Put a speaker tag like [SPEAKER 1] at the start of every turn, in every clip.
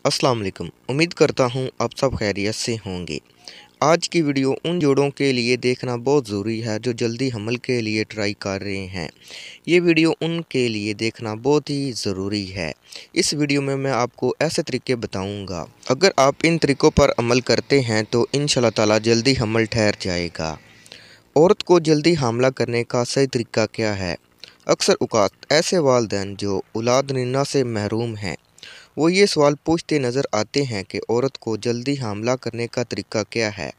[SPEAKER 1] अस्सलाम वालेकुम। उम्मीद करता हूँ आप सब खैरियत से होंगे। आज की वीडियो उन जोड़ों के लिए देखना बहुत ज़रूरी है जो जल्दी हमल के लिए ट्राई कर रहे हैं। ये वीडियो उनके लिए देखना बहुत ही ज़रूरी है। इस वीडियो में मैं आपको ऐसे तरीके बताऊंगा, अगर आप इन तरीक़ों पर अमल करते हैं तो इंशाल्लाह ताला जल्दी हमल ठहर जाएगा। औरत को जल्दी हमला करने का सही तरीका क्या है? अक्सर औक़ात ऐसे वालिदैन जो औलाद निन्ना से महरूम हैं, वो ये सवाल पूछते नज़र आते हैं कि औरत को जल्दी हमला करने का तरीका क्या है।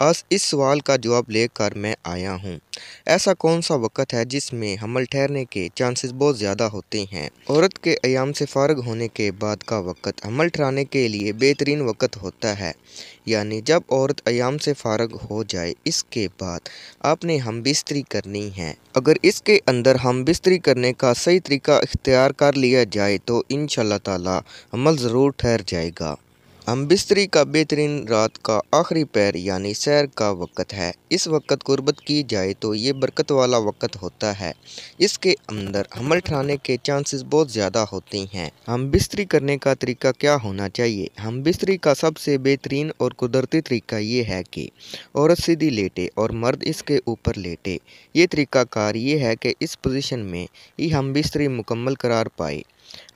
[SPEAKER 1] आज इस सवाल का जवाब लेकर मैं आया हूँ। ऐसा कौन सा वक़्त है जिसमें हमल ठहरने के चांसेस बहुत ज़्यादा होते हैं? औरत के अयाम से फ़ारिग होने के बाद का वक़्त हमल ठहराने के लिए बेहतरीन वक़्त होता है, यानी जब औरत अयाम से फ़ारिग हो जाए इसके बाद आपने हमबिस्तरी करनी है। अगर इसके अंदर हमबिस्तरी करने का सही तरीका इख्तियार कर लिया जाए तो इंशाल्लाह ताला हमल ज़रूर ठहर जाएगा। हमबिस्तरी का बेहतरीन रात का आखिरी पहर यानी सहर का वक़्त है। इस वक़्त कुर्बत की जाए तो ये बरकत वाला वक़्त होता है। इसके अंदर हमल ठहराने के चांसेस बहुत ज़्यादा होते हैं। हमबिस्तरी करने का तरीका क्या होना चाहिए? हमबिस्तरी का सबसे बेहतरीन और कुदरती तरीका ये है कि औरत सीधी लेटे और मर्द इसके ऊपर लेटे। ये तरीक़ाकार ये है कि इस पोजीशन में ही हमबिस्तरी मुकम्मल करार पाए।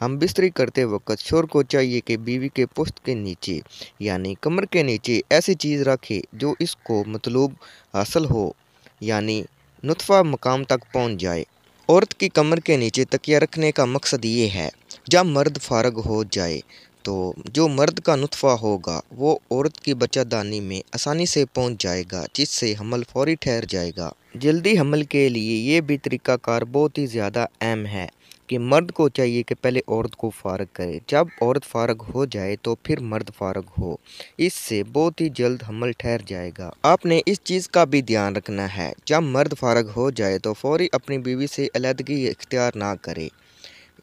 [SPEAKER 1] हमबिस्तरी करते वक्त शोहर को चाहिए कि बीवी के पुश्त के नीचे यानी कमर के नीचे ऐसी चीज़ रखे जो इसको मतलूब हासिल हो, यानी नुत्फ़ा मकाम तक पहुंच जाए। औरत की कमर के नीचे तकिया रखने का मकसद ये है, जब मर्द फारग हो जाए तो जो मर्द का नुत्फ़ा होगा वो औरत की बच्चादानी में आसानी से पहुंच जाएगा, जिससे हमल फौरी ठहर जाएगा। जल्दी हमल के लिए ये भी तरीक़ाकार बहुत ही ज़्यादा अहम है कि मर्द को चाहिए कि पहले औरत को फ़ारग करे, जब औरत फ़ारग हो जाए तो फिर मर्द फ़ारग हो। इससे बहुत ही जल्द हमल ठहर जाएगा। आपने इस चीज़ का भी ध्यान रखना है, जब मर्द फ़ारग हो जाए तो फ़ौरी अपनी बीवी से अलहदगी इख्तियार ना करे,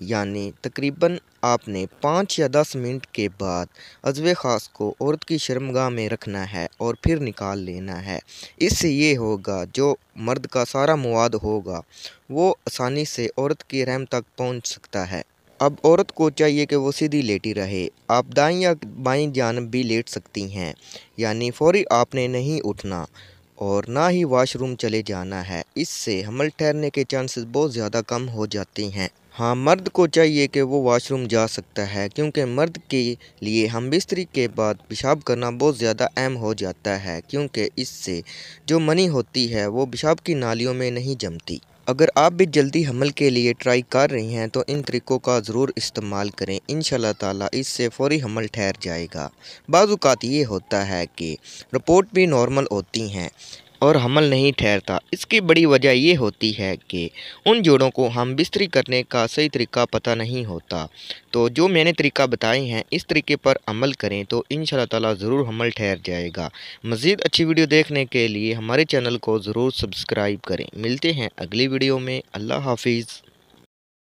[SPEAKER 1] यानी तकरीबन आपने 5 या 10 मिनट के बाद अज़्वे ख़ास को औरत की शर्मगाह में रखना है और फिर निकाल लेना है। इससे ये होगा जो मर्द का सारा मवाद होगा वो आसानी से औरत की रहम तक पहुंच सकता है। अब औरत को चाहिए कि वो सीधी लेटी रहे। आप दाईं या बाईं जानब भी लेट सकती हैं, यानी फ़ौरी आपने नहीं उठना और ना ही वॉशरूम चले जाना है। इससे हमल ठहरने के चांसेस बहुत ज़्यादा कम हो जाते हैं। हाँ, मर्द को चाहिए कि वो वॉशरूम जा सकता है, क्योंकि मर्द के लिए हमबिस्तरी के बाद पेशाब करना बहुत ज़्यादा अहम हो जाता है, क्योंकि इससे जो मनी होती है वो पेशाब की नालियों में नहीं जमती। अगर आप भी जल्दी हमल के लिए ट्राई कर रही हैं तो इन तरीक़ों का ज़रूर इस्तेमाल करें। इंशाल्लाह ताला इससे फ़ौरी हमल ठहर जाएगा। बाज़ औक़ात ये होता है कि रिपोर्ट भी नॉर्मल होती हैं और हमल नहीं ठहरता। इसकी बड़ी वजह ये होती है कि उन जोड़ों को हमबिस्तरी करने का सही तरीका पता नहीं होता। तो जो मैंने तरीका बताए हैं इस तरीके पर अमल करें तो इंशाल्लाह ताला ज़रूर हमल ठहर जाएगा। मज़ीद अच्छी वीडियो देखने के लिए हमारे चैनल को ज़रूर सब्सक्राइब करें। मिलते हैं अगली वीडियो में। अल्लाह हाफ़िज़।